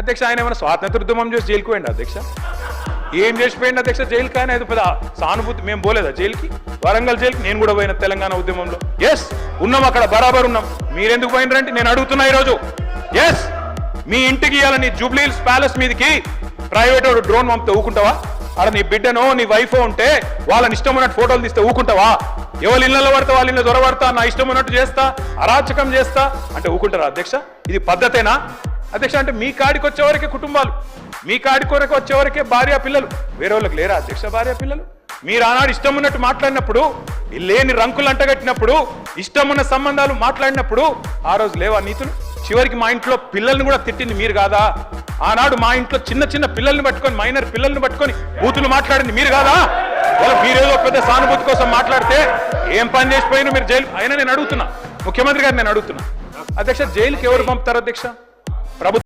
అధ్యక్ష ఆయన ఏమైనా స్వాతంత్రోద్యమం చేసి జైలుకు పోయింది అధ్యక్ష? ఏం చేసిపోయింది అధ్యక్ష జైలుకి? ఆయన అది పెద్ద సానుభూతి. మేము పోలేదా జైలుకి? వరంగల్ జైలుకి నేను కూడా పోయిన తెలంగాణ ఉద్యమంలో. ఎస్ ఉన్నాం, అక్కడ బరాబర్ ఉన్నాం. మీరెందుకు పోయినరంటే నేను అడుగుతున్నా ఈరోజు. ఎస్ మీ ఇంటికి ఇవ్వాలని జూబ్లీ హిల్స్ ప్యాలెస్ మీదకి ప్రైవేట్ డ్రోన్ పంపితే ఊకుంటావా? అక్కడ నీ బిడ్డనో నీ వైఫో ఉంటే వాళ్ళని ఇష్టం ఉన్నట్టు ఫోటోలు తీస్తే ఊకుంటావా? ఎవరి ఇళ్లలో పడతా వాళ్ళ ఇళ్ళ దొరబడతా, నా ఇష్టం ఉన్నట్టు చేస్తా, అరాచకం చేస్తా అంటే ఊకుంటారా అధ్యక్ష? ఇది పద్ధతేనా అధ్యక్ష? అంటే మీ కాడికి వచ్చేవరకే కుటుంబాలు, మీ కాడి కొరకు వచ్చేవరకే భార్య పిల్లలు, వేరే వాళ్ళకి లేరా అధ్యక్ష భార్య పిల్లలు? మీరు ఆనాడు ఇష్టం ఉన్నట్టు మాట్లాడినప్పుడు, లేని రంకులు అంటగట్టినప్పుడు, ఇష్టం ఉన్న సంబంధాలు మాట్లాడినప్పుడు ఆ రోజు లేవా నీతులు? చివరికి మా ఇంట్లో పిల్లల్ని కూడా తిట్టింది మీరు కాదా? ఆనాడు మా ఇంట్లో చిన్న చిన్న పిల్లల్ని పట్టుకొని, మైనర్ పిల్లల్ని పట్టుకొని బూతులు మాట్లాడింది మీరు కాదా? వాళ్ళు మీరేదో పెద్ద సానుభూతి కోసం మాట్లాడితే ఏం పని చేసిపోయినా మీరు జైలు. అయినా నేను అడుగుతున్నా, ముఖ్యమంత్రి గారు నేను అడుగుతున్నా, అధ్యక్ష జైలుకి ఎవరు పంపుతారు అధ్యక్ష? ప్రభుత్వం